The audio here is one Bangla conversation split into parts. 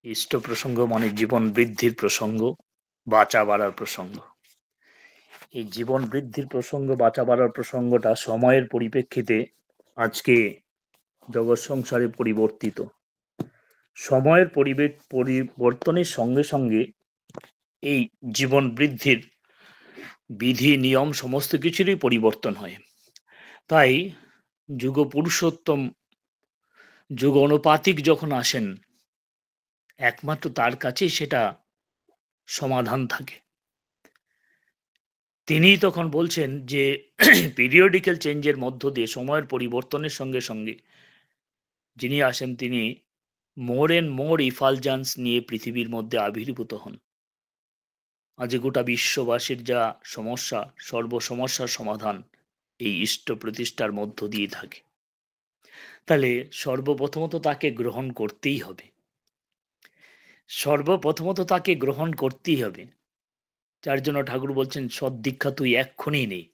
ইষ্ট প্রসঙ্গ মানে জীবন বৃদ্ধির প্রসঙ্গ, বাঁচা বাড়ার প্রসঙ্গ। এই জীবন বৃদ্ধির প্রসঙ্গ, বাঁচা বাড়ার প্রসঙ্গটা সময়ের পরিপ্রেক্ষিতে আজকে জগৎ সংসারে পরিবর্তিত। সময়ের পরিবর্তনের সঙ্গে সঙ্গে এই জীবন বৃদ্ধির বিধি নিয়ম সমস্ত কিছুরই পরিবর্তন হয়। তাই যুগ পুরুষোত্তম যুগ অনুপাতিক যখন আসেন, একমাত্র তার কাছেই সেটা সমাধান থাকে। তিনি তখন বলছেন যে পিরিয়ডিক্যাল চেঞ্জের মধ্য দিয়ে, সময়ের পরিবর্তনের সঙ্গে সঙ্গে যিনি আসেন তিনি মোর এন্ড মোর ইফালজান্স নিয়ে পৃথিবীর মধ্যে আবির্ভূত হন। আজ গোটা বিশ্ববাসীর যা সমস্যা, সর্বসমস্যার সমাধান এই ইষ্ট প্রতিষ্ঠার মধ্য দিয়ে থাকে। তাহলে সর্বপ্রথমত তাকে গ্রহণ করতেই হবে, সর্বপ্রথমত তাকে গ্রহণ করতেই হবে। যার জন্য ঠাকুর বলছেন সদ্দীক্ষা তুই এক্ষুনি নেই।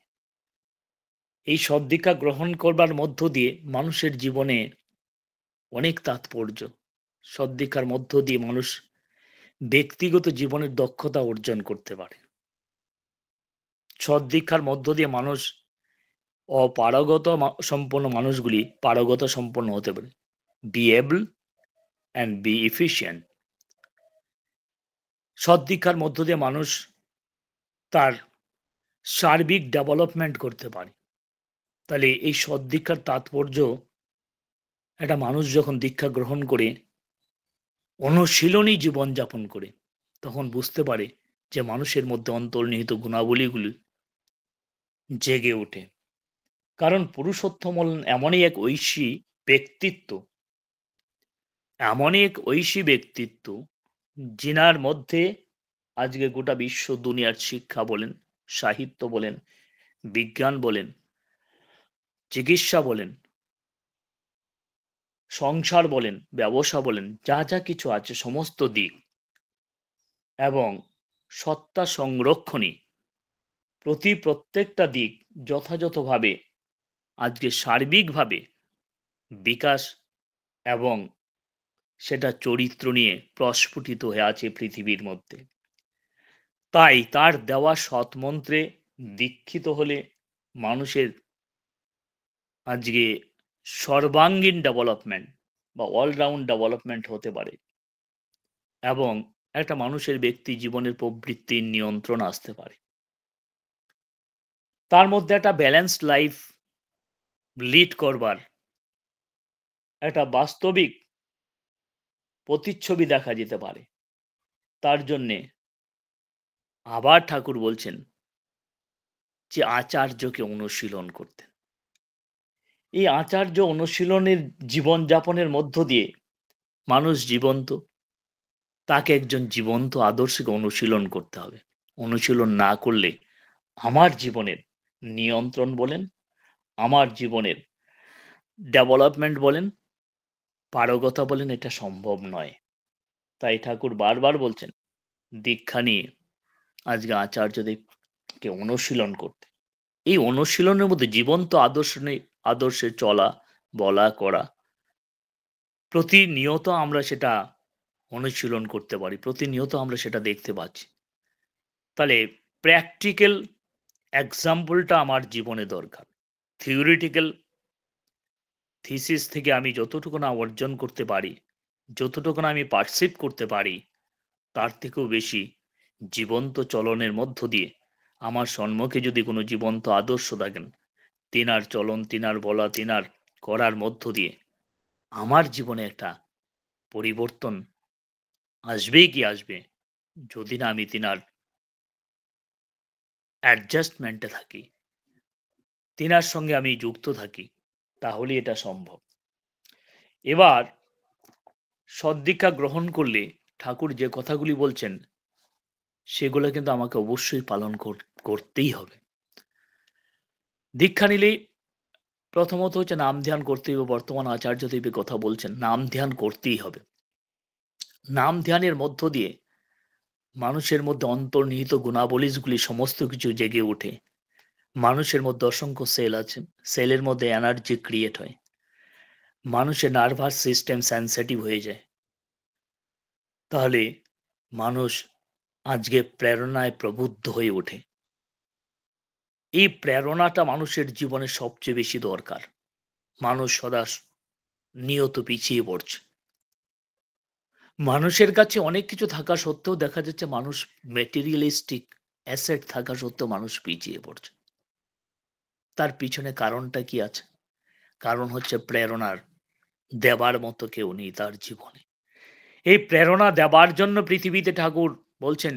এই সদ্দীক্ষা গ্রহণ করবার মধ্য দিয়ে মানুষের জীবনে অনেক তাৎপর্য। সদ্দীক্ষার মধ্য দিয়ে মানুষ ব্যক্তিগত জীবনের দক্ষতা অর্জন করতে পারে। সদ্দীক্ষার মধ্য দিয়ে মানুষ অপারগত সম্পন্ন মানুষগুলি পারগত সম্পন্ন হতে পারে। Be able and be efficient. সদ্দীক্ষার মধ্য দিয়ে মানুষ তার সার্বিক ডেভেলপমেন্ট করতে পারে। তাহলে এই সদ্দীক্ষার তাৎপর্য, একটা মানুষ যখন দীক্ষা গ্রহণ করে অনুশীলনী জীবনযাপন করে, তখন বুঝতে পারে যে মানুষের মধ্যে অন্তর্নিহিত গুণাবলীগুলি জেগে ওঠে। কারণ পুরুষোত্তম হলেন এমনই এক ঐশী ব্যক্তিত্ব, এমনই এক ঐশী ব্যক্তিত্ব যিনার মধ্যে আজকে গোটা বিশ্ব দুনিয়ার শিক্ষা বলেন, সাহিত্য বলেন, বিজ্ঞান বলেন, চিকিৎসা বলেন, সংসার বলেন, ব্যবসা বলেন, যা যা কিছু আছে সমস্ত দিক এবং সত্তা সংরক্ষণী প্রত্যেকটা দিক যথাযথভাবে আজকে সার্বিকভাবে বিকাশ এবং সেটা চরিত্র নিয়ে প্রস্ফুটিত হয়ে আছে পৃথিবীর মধ্যে। তাই তার দেওয়া সৎমন্ত্রে দীক্ষিত হলে মানুষের আজকে সর্বাঙ্গীন ডেভেলপমেন্ট বা অলরাউন্ড ডেভেলপমেন্ট হতে পারে এবং একটা মানুষের ব্যক্তি জীবনের প্রবৃত্তির নিয়ন্ত্রণ আসতে পারে। তার মধ্যে একটা ব্যালেন্সড লাইফ লিড করবার একটা বাস্তবিক প্রতিচ্ছবি দেখা যেতে পারে। তার জন্যে আবার ঠাকুর বলছেন যে আচার্যকে অনুশীলন করতেন। এই আচার্য অনুশীলনের জীবনযাপনের মধ্য দিয়ে মানুষ জীবন্ত, তাকে একজন জীবন্ত আদর্শকে অনুশীলন করতে হবে। অনুশীলন না করলে আমার জীবনের নিয়ন্ত্রণ বলেন, আমার জীবনের ডেভেলপমেন্ট বলেন, পারগতা বলেন, এটা সম্ভব নয়। তাই ঠাকুর বারবার বলছেন দীক্ষা নিয়ে আজকে আচার্যদেবকে অনুশীলন করতে। এই অনুশীলনের মধ্যে জীবন্ত আদর্শে চলা, বলা, করা প্রতিনিয়ত আমরা সেটা অনুশীলন করতে পারি, প্রতিনিয়ত আমরা সেটা দেখতে পাচ্ছি। তাহলে প্র্যাকটিক্যাল এক্সাম্পলটা আমার জীবনে দরকার। থিওরিটিক্যাল থিসিস থেকে আমি যতটুকু না অর্জন করতে পারি, যতটুকু না আমি পারসিভ করতে পারি, তার থেকেও বেশি জীবন্ত চলনের মধ্য দিয়ে আমার সম্মুখে যদি কোনো জীবন্ত আদর্শ থাকেন, তিনার চলন, তিনার বলা, তিনার করার মধ্য দিয়ে আমার জীবনে একটা পরিবর্তন আসবেই কি আসবে, যদি না আমি তিনার অ্যাডজাস্টমেন্টে থাকি, তিনার সঙ্গে আমি যুক্ত থাকি, তাহলে এটা সম্ভব। এবার সদ্দীক্ষা গ্রহণ করলে ঠাকুর যে কথাগুলি বলছেন সেগুলো কিন্তু আমাকে অবশ্যই পালন করতেই হবে। দীক্ষা নিলেই প্রথমত হচ্ছে নাম ধ্যান করতে হবে। বর্তমান আচার্যদেব কথা বলছেন নাম ধ্যান করতেই হবে। নাম ধ্যানের মধ্য দিয়ে মানুষের মধ্যে অন্তর্নিহিত গুণাবলীগুলি সমস্ত কিছু জেগে ওঠে। মানুষের মধ্যে অসংখ্য সেল আছে, সেলের মধ্যে এনার্জি ক্রিয়েট হয়। মানুষের নার্ভাস সিস্টেম সেনসিটিভ হয়ে যায়, তাহলে মানুষ আজকে প্রেরণায় প্রবুদ্ধ হয়ে ওঠে। এই প্রেরণাটা মানুষের জীবনে সবচেয়ে বেশি দরকার। মানুষ সদা নিয়ত পিছিয়ে পড়ছে। মানুষের কাছে অনেক কিছু থাকা সত্ত্বেও দেখা যাচ্ছে মানুষ ম্যাটেরিয়ালিস্টিক অ্যাসেট থাকা সত্ত্বেও মানুষ পিছিয়ে পড়ছে। তার পিছনে কারণটা কি আছে? কারণ হচ্ছে প্রেরণার দেবার মতো কেউ নেই তার জীবনে। এই প্রেরণা দেবার জন্য পৃথিবীতে ঠাকুর বলছেন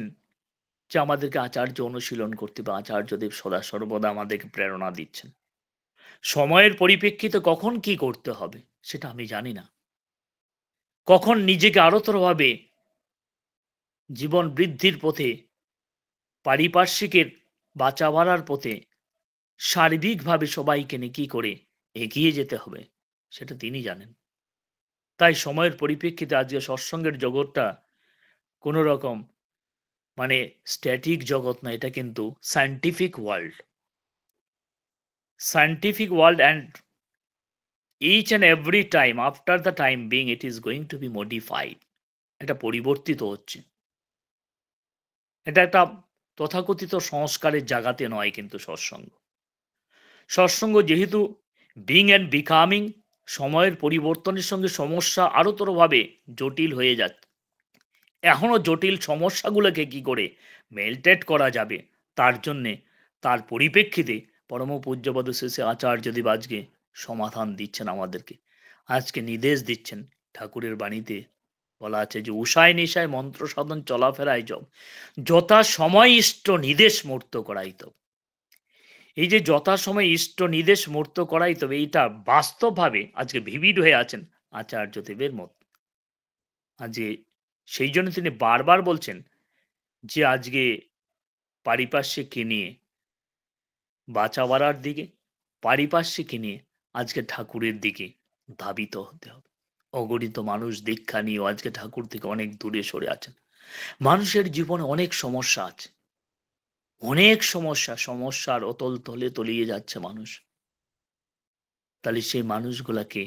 যে আমাদেরকে আচার্য অনুশীলন করতে হবে। আচার্যদেব সদা সর্বদা আমাদেরকে প্রেরণা দিচ্ছেন। সময়ের পরিপ্রেক্ষিতে কখন কি করতে হবে সেটা আমি জানি না। কখন নিজেকে আরতরভাবে জীবন বৃদ্ধির পথে, পারিপার্শ্বিকের বাঁচা বাড়ার পথে সার্বিকভাবে সবাইকে নিয়ে কি করে এগিয়ে যেতে হবে সেটা তিনি জানেন। তাই সময়ের পরিপ্রেক্ষিতে আজকে সৎসঙ্গের জগৎটা কোনো রকম মানে স্ট্যাটিক জগৎ না, এটা কিন্তু scientific world. Scientific world and each and every time after the time being it is going to be modified. এটা পরিবর্তিত হচ্ছে। এটা একটা তথাকথিত সংস্কারের জায়গাতে নয় কিন্তু সৎসঙ্গ। সৎসঙ্গ যেহেতু বিং অ্যান্ড বিকামিং সময়ের পরিবর্তনের সঙ্গে সমস্যা আরোতরভাবে জটিল হয়ে যাচ্ছে। এখনও জটিল সমস্যাগুলোকে কি করে মেল্টেড করা যাবে তার জন্যে তার পরিপ্রেক্ষিতে পরম পূজ্যপদ শেষে আচার্যদেব আজকে সমাধান দিচ্ছেন আমাদেরকে। আজকে নির্দেশ দিচ্ছেন। ঠাকুরের বাণীতে বলা আছে যে উষায় নিশায় মন্ত্র সাধন চলাফেরায় যথা সময় ইষ্ট নির্দেশ মূর্ত করাইত। এই যে যথা সময় ইষ্ট নির্দেশ মূর্ত করাইত, এইটা বাস্তবভাবে আজকে ভিভিড হয়ে আছেন আচার্যদেবের মত। আজকে সেই জন্য তিনি বারবার বলছেন যে আজকে পারিপার্শ্বিককে নিয়ে বাঁচা বাড়ার দিকে, পারিপার্শ্বিককে নিয়ে আজকে ঠাকুরের দিকে ধাবিত হতে হবে। অগণিত মানুষ দীক্ষা নিয়েও আজকে ঠাকুর থেকে অনেক দূরে সরে আছেন। মানুষের জীবনে অনেক সমস্যা আছে, অনেক সমস্যার অতল তলে তলিয়ে যাচ্ছে মানুষ। তাহলে সেই মানুষগুলাকে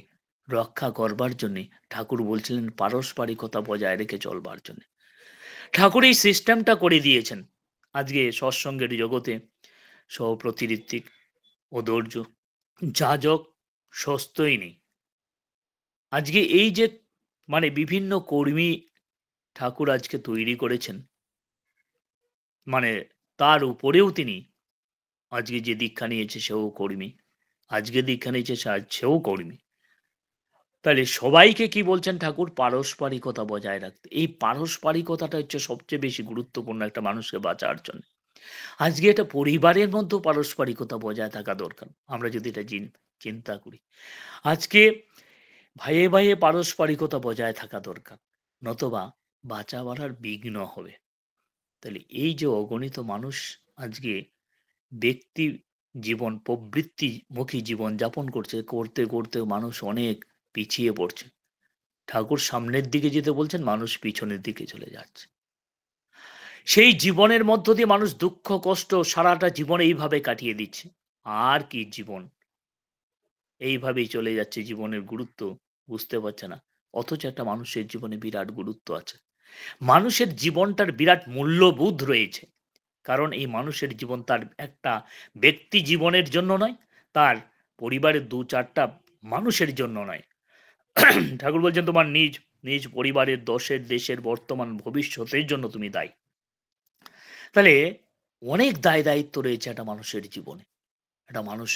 রক্ষা করবার জন্যে ঠাকুর বলছিলেন পারস্পরিকতা বজায় রেখে চলবার জন্য। ঠাকুর এই সিস্টেমটা করে দিয়েছেন। আজকে সৎসঙ্গের জগতে সহপ্রতিঋত্বিক ও ধৈর্য যাজক সস্তই নেই। আজকে এই যে বিভিন্ন কর্মী ঠাকুর আজকে তৈরি করেছেন, তার উপরেও তিনি আজকে যে দীক্ষা নিয়েছে সেও কর্মী, আজকে দীক্ষা নিয়েছে সেও কর্মী। তাহলে সবাইকে কি বলছেন ঠাকুর? পারস্পরিকতা বজায় রাখতে। এই পারস্পরিকতাটা হচ্ছে সবচেয়ে বেশি গুরুত্বপূর্ণ একটা মানুষকে বাঁচার জন্য। আজকে এটা পরিবারের মধ্যেও পারস্পরিকতা বজায় থাকা দরকার। আমরা যদি এটা চিন্তা করি, আজকে ভাইয়ে ভাইয়ে পারস্পরিকতা বজায় থাকা দরকার, নতবা বাঁচা বাড়ার বিঘ্ন হবে। তাহলে এই যে অগণিত মানুষ আজকে ব্যক্তি জীবন প্রবৃত্তিমুখী জীবন যাপন করতে করতে মানুষ অনেক পিছিয়ে পড়ছে। ঠাকুর সামনের দিকে যেতে বলছেন, মানুষ পিছনের দিকে চলে যাচ্ছে। সেই জীবনের মধ্য দিয়ে মানুষ দুঃখ কষ্ট সারাটা জীবন এইভাবে কাটিয়ে দিচ্ছে। আর কি জীবন, এইভাবেই চলে যাচ্ছে, জীবনের গুরুত্ব বুঝতে পারছে না। অথচ একটা মানুষের জীবনে বিরাট গুরুত্ব আছে। মানুষের জীবনটার বিরাট মূল্যবোধ রয়েছে। কারণ এই মানুষের জীবন তার একটা ব্যক্তি জীবনের জন্য নয়, তার পরিবারের ২-৪টা মানুষের জন্য নয়। ঠাকুর বলছেন তোমার নিজ নিজ পরিবারের, দেশের বর্তমান ভবিষ্যতের জন্য তুমি দায়ী। তাহলে অনেক দায়িত্ব রয়েছে একটা মানুষের জীবনে। একটা মানুষ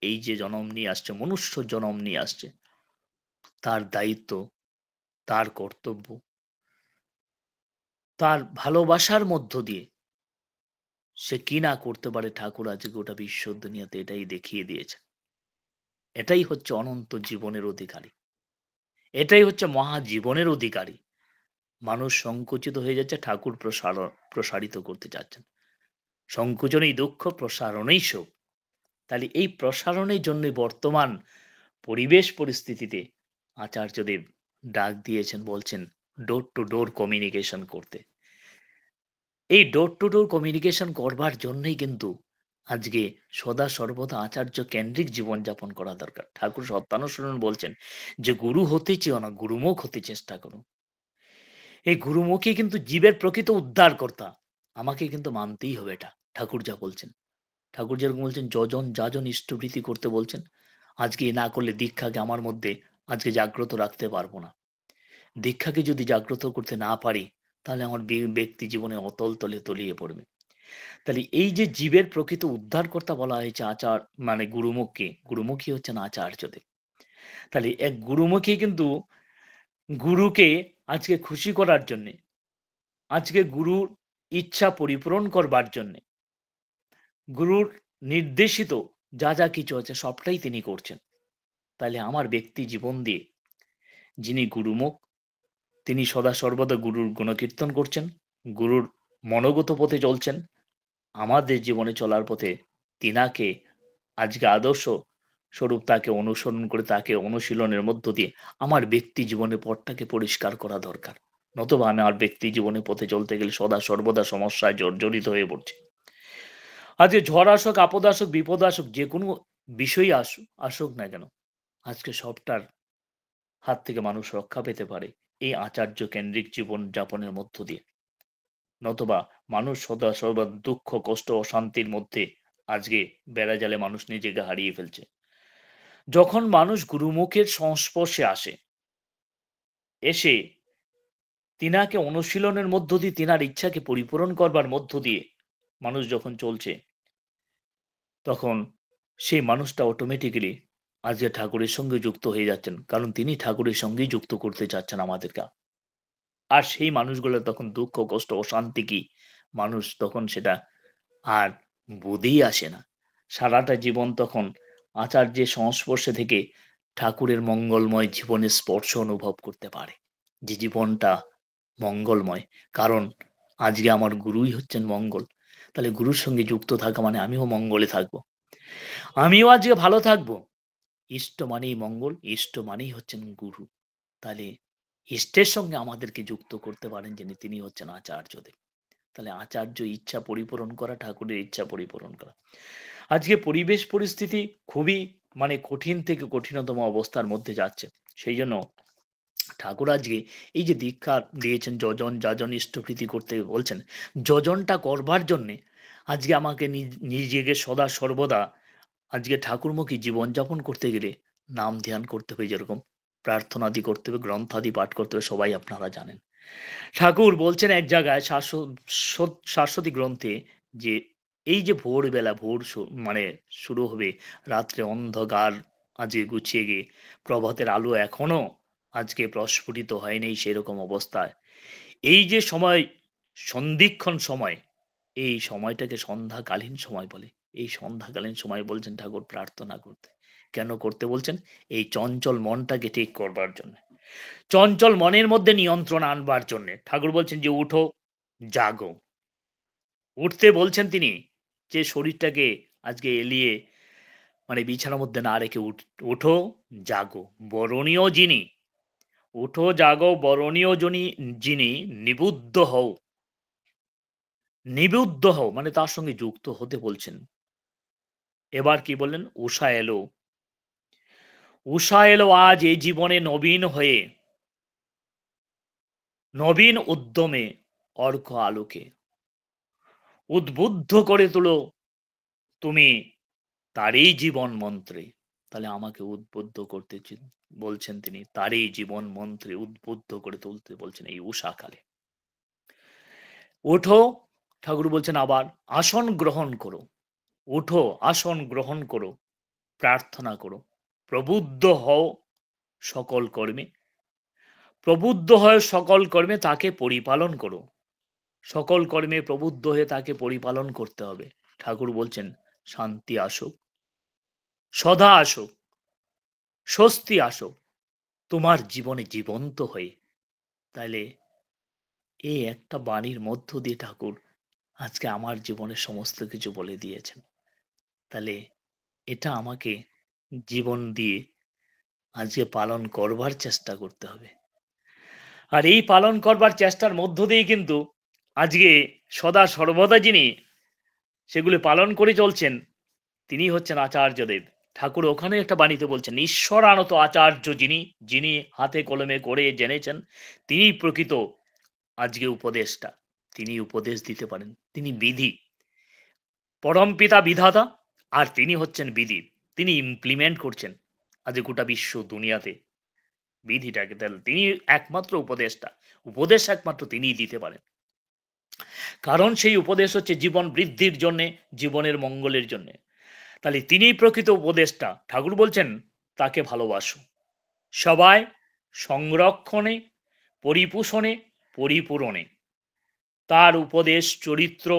এই যে জন্ম নিয়ে আসছে, মনুষ্য জন্ম নিয়ে আসছে, তার দায়িত্ব, তার কর্তব্য, তার ভালোবাসার মধ্য দিয়ে সে কি না করতে পারে ঠাকুর আজকে গোটা বিশ্ব দুনিয়াতে এটাই দেখিয়ে দিয়েছে। এটাই হচ্ছে অনন্ত জীবনের অধিকারী, এটাই হচ্ছে মহাজীবনের অধিকারী। মানুষ সংকুচিত হয়ে যাচ্ছে, ঠাকুর প্রসারিত করতে চাচ্ছেন। সংকুচনেই দুঃখ, প্রসারণেই সুখ। তাহলে এই প্রসারণের জন্য বর্তমান পরিবেশ পরিস্থিতিতে আচার্যদেব ডাক দিয়েছেন, বলছেন ডোর টু ডোর কমিউনিকেশন করতে। এই ডোর টু ডোর কমিউনিকেশন করবার জন্যই কিন্তু আজকে সদা সর্বদা আচার্য কেন্দ্রিক জীবনযাপন করা দরকার। ঠাকুর সত্যানুসরণ বলছেন যে গুরু হতে চেয়েও না, গুরুমুখ হতে চেষ্টা করুন। এই গুরুমুখই কিন্তু জীবের প্রকৃত উদ্ধারকর্তা। আমাকে কিন্তু মানতেই হবে এটা। ঠাকুর যা বলছেন। ঠাকুর যেরকম বলছেন যজন যাজন ইষ্টভৃতি করতে বলছেন। আজকে না করলে দীক্ষাকে আমার মধ্যে আজকে জাগ্রত রাখতে পারবো না। দীক্ষাকে যদি জাগ্রত করতে না পারি, তাহলে আমার ব্যক্তি জীবনে অতল তলে তলিয়ে পড়বে। তাহলে এই যে জীবের প্রকৃত উদ্ধারকর্তা বলা হয়েছে আচার মানে গুরুমুখকে, গুরুমুখী হচ্ছেন আচার্যদেব। তাহলে এক গুরুমুখী কিন্তু গুরুকে আজকে খুশি করার জন্যে, আজকে গুরুর ইচ্ছা পরিপূরণ করবার জন্যে, গুরুর নির্দেশিত যা যা কিছু আছে সবটাই তিনি করছেন। তাহলে আমার ব্যক্তি জীবন দিয়ে যিনি গুরুমুখ, তিনি সদা সর্বদা গুরুর গুণকীর্তন করছেন, গুরুর মনোগত পথে চলছেন। আমাদের জীবনে চলার পথে তিনাকে আজকে আদর্শ স্বরূপ তাকে অনুসরণ করে তাকে অনুশীলনের মধ্য দিয়ে আমার ব্যক্তি জীবনের পথটাকে পরিষ্কার করা দরকার। নতুবা আমি আমার ব্যক্তি জীবনের পথে চলতে গেলে সদা সর্বদা সমস্যায় জর্জরিত হয়ে পড়ছি। আজকে ঝড় আসুক, আপদ আসুক, বিপদ আসুক, যে কোনো বিষয়ই আসুক না কেন, আজকে সবটার হাত থেকে মানুষ রক্ষা পেতে পারে এই আচার্য কেন্দ্রিক জীবন যাপনের মধ্য দিয়ে। নতুবা মানুষ সদা সর্বদা দুঃখ কষ্ট ও শান্তির মধ্যে আজকে বেড়াজালে মানুষ নিজেকে হারিয়ে ফেলছে। যখন মানুষ গুরুমুখের সংস্পর্শে আসে, এসে তিনাকে অনুশীলনের মধ্য দিয়ে তিনার ইচ্ছাকে পরিপূরণ করবার মধ্য দিয়ে মানুষ যখন চলছে, তখন সেই মানুষটা অটোমেটিক্যালি আজকে ঠাকুরের সঙ্গে যুক্ত হয়ে যাচ্ছেন, কারণ তিনি ঠাকুরের সঙ্গেই যুক্ত করতে চাচ্ছেন আমাদেরকে। আর সেই মানুষগুলো তখন দুঃখ কষ্ট অশান্তি কি মানুষ তখন সেটা আর বুঝেই আসে না। সারাটা জীবন তখন আচার্যের সংস্পর্শে থেকে ঠাকুরের মঙ্গলময় জীবনের স্পর্শ অনুভব করতে পারে, যে জীবনটা মঙ্গলময়। কারণ আজকে আমার গুরুই হচ্ছেন মঙ্গল। তাহলে গুরুর সঙ্গে যুক্ত থাকা মানে আমিও মঙ্গলে থাকবো, আমিও আজকে ভালো থাকবো। ইষ্ট মানেই মঙ্গল, ইষ্ট মানেই হচ্ছেন গুরু। তাহলে ইষ্টের সঙ্গে আমাদেরকে যুক্ত করতে পারেন যিনি, তিনি হচ্ছেন আচার্যদেব। তাহলে আচার্য ইচ্ছা পরিপূরণ করা, ঠাকুরের ইচ্ছা পরিপূরণ করা। আজকে পরিবেশ পরিস্থিতি খুবই মানে কঠিন থেকে কঠিনতম অবস্থার মধ্যে যাচ্ছে। সেই জন্য ঠাকুর আজকে এই যে দীক্ষা দিয়েছেন যজন যাজন ইষ্টভৃতি করতে বলছেন, যজনটা করবার জন্যে আজকে আমাকে নিজেকে সদা সর্বদা আজকে ঠাকুরমুখী জীবনযাপন করতে গেলে নাম ধ্যান করতে হবে, যেরকম প্রার্থনাদি করতে হবে, গ্রন্থাদি পাঠ করতে হবে, সবাই আপনারা জানেন। ঠাকুর বলছেন এক জায়গায় শাশ্বতী গ্রন্থে যে এই যে ভোরবেলা মানে শুরু হবে, রাত্রে অন্ধকার আজকে গুছিয়ে গিয়ে প্রভাতের আলো এখনো আজকে প্রস্ফুটিত হয়নি, সেরকম অবস্থায় এই যে সময় সন্ধিক্ষণ সময়, এই সময়টাকে সন্ধ্যাকালীন সময় বলে। এই সন্ধ্যাকালীন সময় বলছেন ঠাকুর প্রার্থনা করতে। কেন করতে বলছেন? এই চঞ্চল মনটাকে ঠিক করবার জন্য, চঞ্চল মনের মধ্যে নিয়ন্ত্রণ আনবার জন্য। ঠাকুর বলছেন যে উঠো, জাগো। উঠতে বলছেন তিনি, যে শরীরটাকে আজকে এলিয়ে মানে বিছানার মধ্যে না রেখে উঠো, জাগো। বরণীয় যিনি, উঠো জাগো বরণীয় যিনি নিবুদ্ধ হও। নিবুদ্ধ হও মানে তার সঙ্গে যুক্ত হতে বলছেন। এবার কি বললেন? উষা এলো, উষা এলো আজ এই জীবনে নবীন হয়ে, নবীন উদ্যমে অর্ঘ আলোকে উদ্বুদ্ধ করে তুলো তুমি তারই জীবন মন্ত্রে। তাহলে আমাকে উদ্বুদ্ধ করতে বলছেন তিনি, তারই জীবন মন্ত্রে উদ্বুদ্ধ করে তুলতে বলছেন এই উষাকালে। ওঠো, ঠাকুর বলছেন আবার আসন গ্রহণ করো। ওঠো, আসন গ্রহণ করো, প্রার্থনা করো, প্রবুদ্ধ হও সকল কর্মে, প্রবুদ্ধ হয়ে সকল কর্মে তাকে পরিপালন করো। সকল কর্মে প্রবুদ্ধ হয়ে তাকে পরিপালন করতে হবে। ঠাকুর বলছেন শান্তি আসুক, সদা আসুক, স্বস্তি আসুক তোমার জীবনে জীবন্ত হয়ে। তাইলে এই একটা বাণীর মধ্য দিয়ে ঠাকুর আজকে আমার জীবনের সমস্ত কিছু বলে দিয়েছেন। তাহলে এটা আমাকে জীবন দিয়ে আজকে পালন করবার চেষ্টা করতে হবে। আর এই পালন করবার চেষ্টার মধ্য দিয়ে কিন্তু আজকে সদা সর্বদা যিনি সেগুলি পালন করে চলছেন, তিনি হচ্ছেন আচার্যদেব। ঠাকুর ওখানে একটা বাণীতে বলছেন, ঈশ্বরানত আচার্য যিনি, যিনি হাতে কলমে করে জেনেছেন, তিনি প্রকৃত আজকে উপদেশটা। তিনি উপদেশ দিতে পারেন, তিনি বিধি, পরমপিতা বিধাতা, আর তিনি হচ্ছেন বিধি। তিনি ইমপ্লিমেন্ট করছেন আজ গোটা বিশ্ব দুনিয়াতে বিধিটাকে। তাহলে তিনি একমাত্র উপদেশটা, উপদেশ একমাত্র তিনিই দিতে পারেন। কারণ সেই উপদেশ হচ্ছে জীবন বৃদ্ধির জন্যে, জীবনের মঙ্গলের জন্যে। তাহলে তিনিই প্রকৃত উপদেশটা। ঠাকুর বলছেন তাকে ভালোবাসো, সবাই সংরক্ষণে, পরিপোষণে, পরিপূরণে। তার উপদেশ চরিত্র,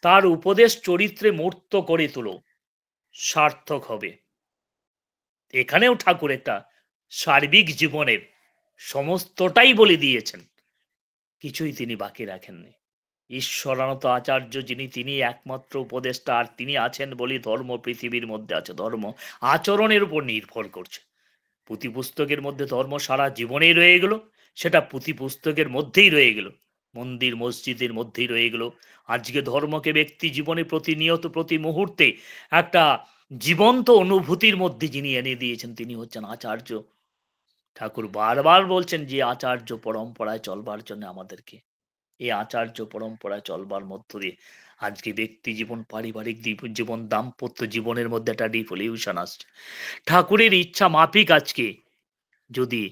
তার উপদেশ চরিত্রে মূর্ত করে তোলো, সার্থক হবে। এখানেও ঠাকুর একটা সার্বিক জীবনের সমস্তটাই বলে দিয়েছেন, কিছুই তিনি বাকি রাখেননি। ঈশ্বরানত আচার্য যিনি, তিনি একমাত্র উপদেষ্টা, আর তিনি আছেন বলে ধর্ম পৃথিবীর মধ্যে আছে। ধর্ম আচরণের উপর নির্ভর করছে। পুঁথি পুস্তকের মধ্যে ধর্ম সারা জীবনেই রয়ে গেল, সেটা পুঁথি পুস্তকের মধ্যেই রয়ে গেল, মন্দির মসজিদের মধ্যেই রয়ে গেল। আজকে ধর্মকে ব্যক্তি জীবনে প্রতিনিয়ত প্রতি মুহূর্তে একটা জীবন্ত অনুভূতির মধ্যে যিনি এনে দিয়েছেন, তিনি হচ্ছেন আচার্য। ঠাকুর বারবার বলছেন যে আচার্য পরম্পরায় চলবার জন্য আমাদেরকে, এই আচার্য পরম্পরায় চলবার মধ্য দিয়ে আজকে ব্যক্তি জীবন, পারিবারিক জীবন, দাম্পত্য জীবনের মধ্যে একটা রিভলিউশন আসছে। ঠাকুরের ইচ্ছা মাফিক আজকে যদি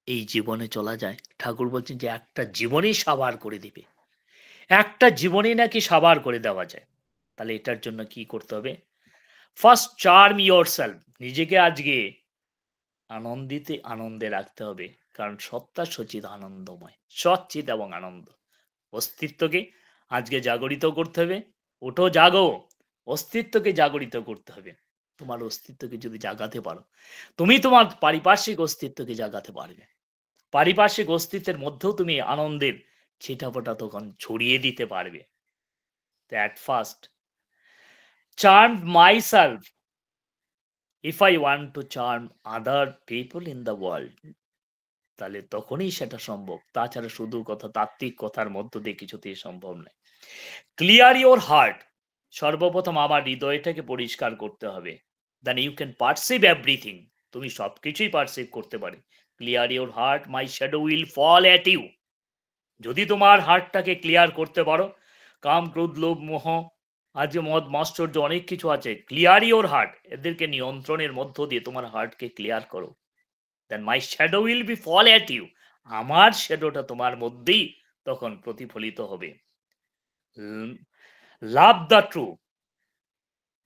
এই জীবনে চলা যায়, ঠাকুর বলছেন যে একটা জীবনই সাবার করে দিবে, একটা জীবনই নাকি সাবার করে দেওয়া যায়। তাহলে এটার জন্য কি করতে হবে? ফার্স্ট চার্ম ইয়োর সেলফ, নিজেকে আজকে আনন্দে রাখতে হবে। কারণ সত্তা সচিত আনন্দময়, সচ্চিত এবং আনন্দ। অস্তিত্বকে আজকে জাগরিত করতে হবে। ওঠো, জাগো, অস্তিত্বকে জাগরিত করতে হবে। তোমার অস্তিত্বকে যদি জাগাতে পারো, তুমি তোমার পারিপার্শ্বিক অস্তিত্বকে জাগাতে পারবে। পারিপার্শ্বিক অস্তিত্বের মধ্যেও তুমি আনন্দের ছিটাফোটা তখন ছড়িয়ে দিতে পারবে। At first, charm myself if I want to charm other people in the world. তাহলে তখনই সেটা সম্ভব। তাছাড়া শুধু কথা, তাত্ত্বিক কথার মধ্য দিয়ে কিছুতেই সম্ভব নয়। ক্লিয়ার ইওর হার্ট, সর্বপ্রথম আমার হৃদয়টাকে পরিষ্কার করতে হবে। Then you can perceive everything, তুমি সবকিছুই পারসিভ করতে পারি। Clear your heart, my shadow will fall at you. যদি তোমার হার্টটাকে ক্লিয়ার করতে পারো, কাম, ক্রোধ, লোভ, মোহ, আজকে মদ মাশ্চর্য অনেক কিছু আছে, ক্লিয়ার ইওর হার্ট, এদেরকে নিয়ন্ত্রণের মধ্য দিয়ে তোমার হার্টকে ক্লিয়ার করো। Then my shadow will be fall at you, আমার শ্যাডোটা তোমার মধ্যেই তখন প্রতিফলিত হবে। Love the true,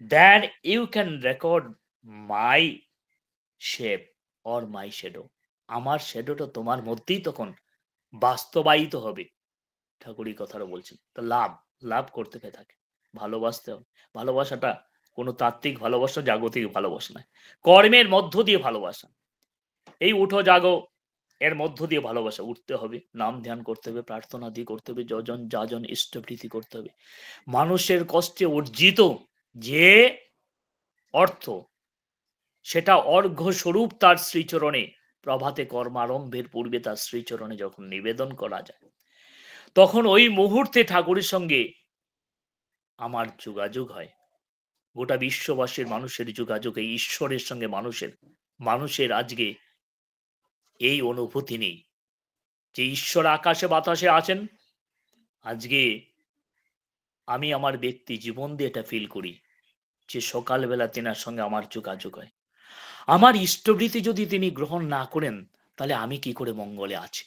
then you can record my shape or my shadow, আমার শ্যাডোটা তোমার মধ্যেই তখন বাস্তবায়িত হবে। ঠাকুরই কথাটা বলছেন। তো লাভ করতে থাকে, ভালোবাসতে হবে। ভালোবাসাটা কোনো তাত্ত্বিক ভালোবাসা, জাগতিক ভালোবাসা নয়, কর্মের মধ্য দিয়ে ভালোবাসা। এই উঠো জাগো এর মধ্য দিয়ে ভালোবাসা, উঠতে হবে, নাম ধ্যান করতে হবে, প্রার্থনা দিয়ে করতে হবে, যজন যাজন ইষ্টপ্রীতি করতে হবে। মানুষের কষ্টে অর্জিত যে অর্থ, সেটা অর্ঘ্য স্বরূপ তার শ্রীচরণে, প্রভাতে কর্মারম্ভের পূর্বে তার শ্রীচরণে যখন নিবেদন করা যায়, তখন ওই মুহূর্তে ঠাকুরের সঙ্গে আমার যোগাযোগ হয়। গোটা বিশ্ববাসীর মানুষের যোগাযোগ এই ঈশ্বরের সঙ্গে মানুষের আজকে এই অনুভূতি নেই যে ঈশ্বর আকাশে বাতাসে আছেন। আজকে আমি আমার ব্যক্তি জীবন দিয়ে এটা ফিল করি যে সকালবেলা তেনার সঙ্গে আমার যোগাযোগ হয়। আমার ইষ্টবৃত্তি যদি তিনি গ্রহণ না করেন, তাহলে আমি কি করে মঙ্গলে আছি?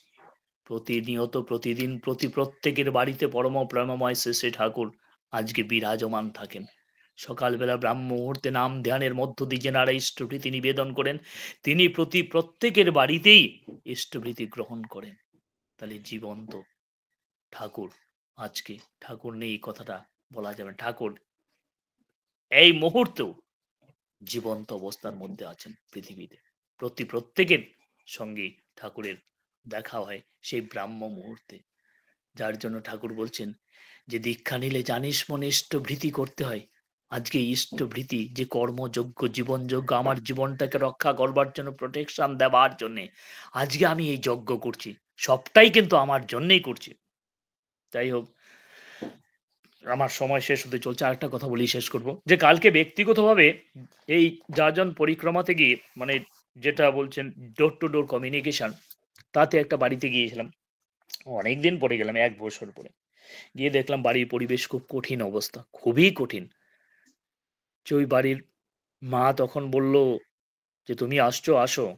প্রতিনিয়ত প্রতিদিন প্রত্যেকের বাড়িতে পরম প্রেমময় শ্রী ঠাকুর আজকে বিরাজমান থাকেন। সকালবেলা ব্রাহ্ম মুহূর্তে নাম ধ্যানের মধ্য দিয়ে যেনারা ইষ্টভৃতি নিবেদন করেন, তিনি প্রত্যেকের বাড়িতেই ইষ্টভৃতি গ্রহণ করেন। তাহলে জীবন্ত ঠাকুর, আজকে ঠাকুর নেই এই কথাটা বলা যাবে। ঠাকুর এই মুহূর্তেও জীবন্ত অবস্থার মধ্যে আছেন পৃথিবীতে। প্রত্যেকের সঙ্গে ঠাকুরের দেখা হয় সেই ব্রাহ্ম মুহূর্তে। যার জন্য ঠাকুর বলছেন যে দীক্ষা নিলে জানিস মনে ইষ্টভৃতি করতে হয়। আজকে ইষ্টভৃতি যে কর্মযোগ্য, জীবনযোগ্য, আমার জীবনটাকে রক্ষা করবার জন্য, প্রোটেকশন দেওয়ার জন্য আজকে আমি এই যজ্ঞ করছি, সবটাই কিন্তু আমার জন্যই করছি। যাই হোক, আমার সময় শেষ হতে চলছে। আরেকটা কথা বলেই শেষ করব। যে কালকে ব্যক্তিগতভাবে এই যাজন পরিক্রমাতে গিয়ে মানে যেটা বলছেন ডোর টু ডোর কমিউনিকেশন, তাতে একটা বাড়িতে গিয়েছিলাম। অনেকদিন পরে গেলাম, ১ বছর পরে। গিয়ে দেখলাম বাড়ির পরিবেশ খুব কঠিন অবস্থা, খুবই কঠিন। যে ওই বাড়ির মা তখন বলল যে, "তুমি আসছো, আসো।"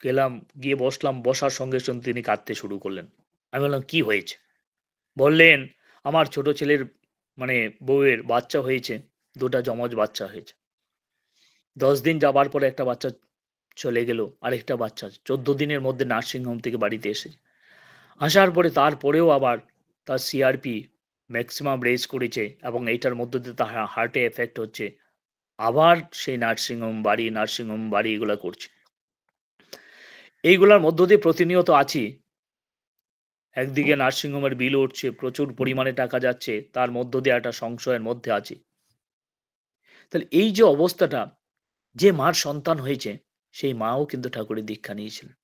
গেলাম, গিয়ে বসলাম। বসার সঙ্গে তিনি কাঁদতে শুরু করলেন। আমি বললাম, "কি হয়েছে?" বললেন, "আমার ছোট ছেলের মানে বউয়ের বাচ্চা হয়েছে। ২ টা যমজ বাচ্চা হয়েছে। ১০ দিন যাবার পরে একটা বাচ্চা চলে গেল। আরেকটা বাচ্চা ১৪ দিনের মধ্যে নার্সিং হোম থেকে বাড়িতে এসেছে। আসার পরে তারপরেও আবার তার সিআরপি ম্যাক্সিমাম রেজ করেছে এবং এইটার মধ্য দিয়ে তার হার্টে এফেক্ট হচ্ছে। আবার সেই নার্সিং হোম বাড়ি এগুলা করছে। এইগুলার মধ্য দিয়ে প্রতিনিয়ত আছি। একদিকে নার্সিং হোমের বিল উঠছে, প্রচুর পরিমাণে টাকা যাচ্ছে। তার মধ্য দিয়ে একটা সংশয়ের মধ্যে আছি। তাহলে এই যে অবস্থাটা, যে মার সন্তান হয়েছে, সেই মাও কিন্তু ঠাকুরের দীক্ষা নিয়েছিলেন।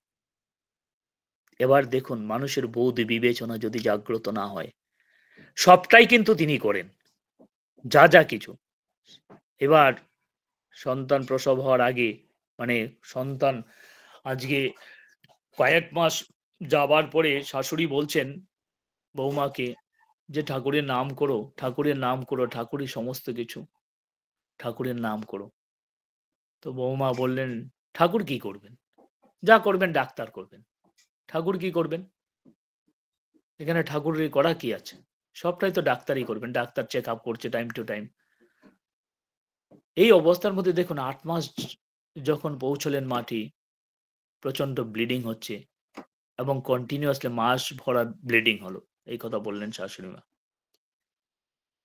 এবার দেখুন মানুষের বোধ বিবেচনা যদি জাগ্রত না হয়, সবটাই কিন্তু তিনি করেন। যা কিছু। এবার সন্তান প্রসব হওয়ার আগে মানে সন্তান আজকে কয়েক মাস যাবার পরে শাশুড়ি বলছেন বৌমাকে যে, "ঠাকুরের নাম করো, ঠাকুরের নাম করো, ঠাকুরই সমস্ত কিছু। ঠাকুরের নাম করো।" তো বৌমা বললেন, "ঠাকুর কি করবেন? যা করবেন ডাক্তার করবেন। ঠাকুর কি করবেন? এখানে ঠাকুরের করা কি আছে? সবটাই তো ডাক্তারই করবেন। ডাক্তার চেক আপ করছে টাইম টু টাইম।" এই অবস্থার মধ্যে দেখুন ৮ মাস যখন পৌঁছলেন মাটি, প্রচন্ড ব্লিডিং হচ্ছে এবং কন্টিনিউয়াসলি মাস ভরা ব্লিডিং হলো। এই কথা বললেন শাশুড়ি মা।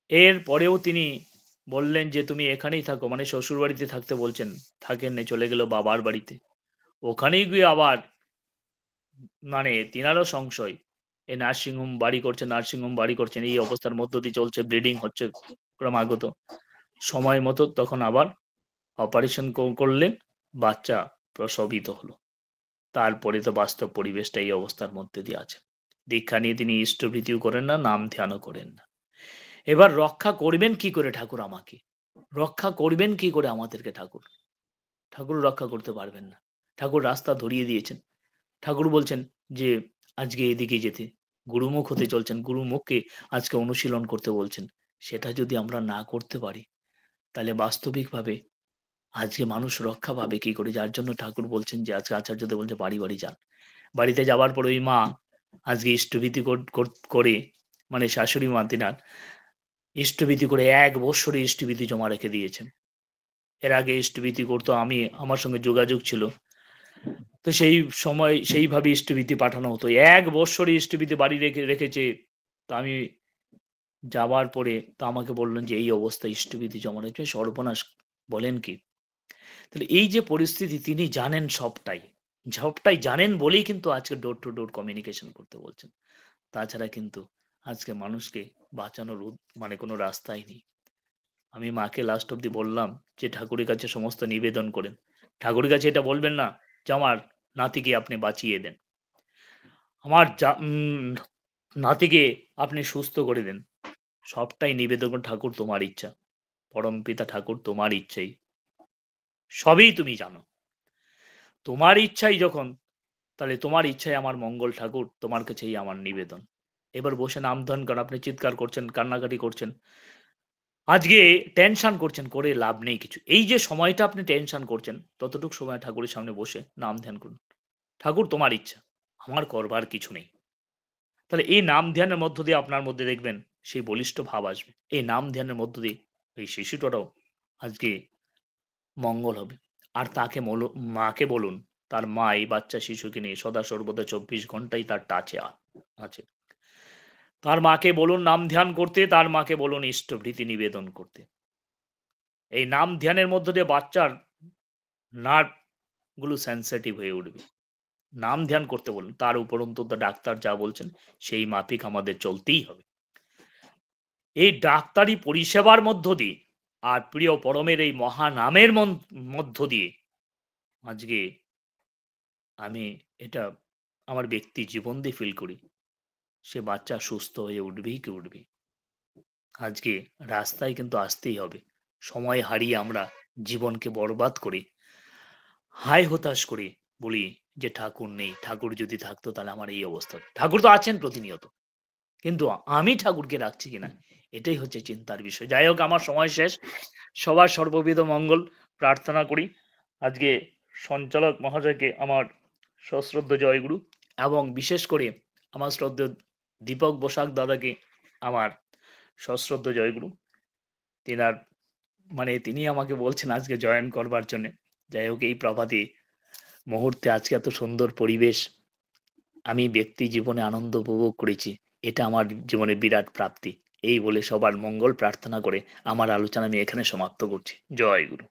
এর পরেও তিনি বললেন যে, "তুমি এখানেই থাকো।" মানে শ্বশুরবাড়িতে থাকতে বলছেন। থাকেননি, চলে গেল বাবার বাড়িতে। ওখানেই গিয়ে আবার মানে তিনারও সংশয়। এই নার্সিং হোম বাড়ি করছেন। এই অবস্থার মধ্য দিয়ে চলছে, ব্লিডিং হচ্ছে ক্রমাগত। সময় মতো তখন আবার অপারেশন করলেন, বাচ্চা প্রসবিত হলো। তারপরে তো বাস্তব পরিবেশটা এই অবস্থার মধ্যে দিয়ে আছে। দীক্ষা নিয়ে তিনি ইষ্টভৃতিও করেন না, নাম ধ্যানও করেন না। এবার রক্ষা করবেন কি করে ঠাকুর আমাকে? রক্ষা করবেন কি করে আমাদেরকে ঠাকুর? ঠাকুর রক্ষা করতে পারবেন না। ঠাকুর রাস্তা ধরিয়ে দিয়েছেন। ঠাকুর বলছেন যে, "আজকে এদিকে যেতে।" গুরুমুখ হতে চলছেন। গুরুমুখকে আজকে অনুশীলন করতে বলছেন। সেটা যদি আমরা না করতে পারি, তাহলে বাস্তবিকভাবে আজকে মানুষ রক্ষা পাবে কি করে? যার জন্য ঠাকুর বলছেন যে আজকে আচার্যদেব বলছে, "বাড়ি যান।" বাড়িতে যাওয়ার পরে ওই মা আজকে ইষ্টভীতি করে মানে শাশুড়ি মা তিনার ইষ্টভীতি করে ১ বৎসরের ইষ্টভীতি জমা রেখে দিয়েছেন। এর আগে ইষ্টভীতি করতো আমার সঙ্গে যোগাযোগ ছিল। তো সেই সময় সেইভাবে ইষ্টভীতি পাঠানো হতো। ১ বৎসরের ইষ্টভীতি বাড়ি রেখেছে। তো আমি যাওয়ার পরে তো আমাকে বললেন যে, "এই অবস্থা ইষ্টভীতি জমা রেখে সর্বনাশ!" বলেন কি? তাহলে এই যে পরিস্থিতি তিনি জানেন সবটাই। সবটাই জানেন বলেই কিন্তু আজকে ডোর টু ডোর কমিউনিকেশন করতে বলছেন। তাছাড়া কিন্তু আজকে মানুষকে বাঁচানোর মানে কোনো রাস্তাই নেই। আমি মাকে লাস্ট অব্দি বললাম যে, "ঠাকুরের কাছে সমস্ত নিবেদন করেন। ঠাকুরের কাছে এটা বলবেন না যে, আমার নাতিকে আপনি বাঁচিয়ে দেন। আমার নাতিকে আপনি সুস্থ করে দেন। সবটাই নিবেদন করুন ঠাকুর তোমার ইচ্ছা। পরমপিতা ঠাকুর তোমার ইচ্ছাই। সবই তুমি জানো। তোমার ইচ্ছাই যখন তাহলে তোমার ইচ্ছায় আমার মঙ্গল ঠাকুর, তোমার কাছেই আমার নিবেদন।" এবার বসে নাম ধ্যান করেন। আপনি চিৎকার করছেন, কান্নাকাটি করছেন। আজকে টেনশন করছেন, করে লাভ নেই কিছু। এই যে সময়টা আপনি টেনশন করছেন, ততটুক সময় ঠাকুরের সামনে বসে নাম ধ্যান করুন। ঠাকুর তোমার ইচ্ছা, আমার করবার কিছু নেই। তাহলে এই নাম ধ্যানের মধ্য দিয়ে আপনার মধ্যে দেখবেন সেই বলিষ্ঠ ভাব আসবে। এই নাম ধ্যানের মধ্য দিয়ে এই শিশুটারও আজকে মঙ্গল হবে। আর তাকে মাকে বলুন, তার মা এই বাচ্চা শিশুকে নিয়ে সদা সর্বদা ২৪ ঘন্টাই তার টাচে আছে। তার মাকে বলুন নাম ধ্যান করতে, তার মাকে বলুন ইষ্টভৃতি নিবেদন করতে। এই নাম ধ্যানের মধ্য দিয়ে বাচ্চার নার্ভ গুলো সেনসিটিভ হয়ে উঠবে। নাম ধ্যান করতে বলুন। তার উপরন্তু ডাক্তার যা বলছেন সেই মাফিক আমাদের চলতেই হবে। এই ডাক্তারি পরিষেবার মধ্য দিয়ে আর প্রিয় পরমের এই মহানামের মধ্য দিয়ে আজকে আমি এটা আমার ব্যক্তি জীবন দিয়ে ফিল করি। সে বাচ্চা সুস্থ হয়ে উঠবেই কি উঠবে। আজকে রাস্তায় কিন্তু আসতেই হবে। সময় হারিয়ে আমরা জীবনকে বরবাদ করি, হায় হতাশ করি, বলি যে ঠাকুর নেই, ঠাকুর যদি থাকতো তাহলে আমার এই অবস্থা হতো। ঠাকুর তো আছেন প্রতিনিয়ত, কিন্তু আমি ঠাকুরকে রাখছি কিনা এটাই হচ্ছে চিন্তার বিষয়। যাই হোক, আমার সময় শেষ। সবার সর্ববিধ মঙ্গল প্রার্থনা করি। আজকে সঞ্চালক মহাশয়কে আমার সশ্রদ্ধ জয়গুরু, এবং বিশেষ করে আমার শ্রদ্ধেয় দীপক বসাক দাদাকে আমার সশ্রদ্ধ জয়গুরু। তিনার তিনি আমাকে বলছেন আজকে জয়েন করবার জন্য। যাই হোক, এই প্রভাতী মুহূর্তে আজকে এত সুন্দর পরিবেশ, আমি ব্যক্তি জীবনে আনন্দ উপভোগ করেছি। এটা আমার জীবনে বিরাট প্রাপ্তি। এই বলে সবার মঙ্গল প্রার্থনা করে আমার আলোচনা আমি এখানে সমাপ্ত করছি। জয় গুরু।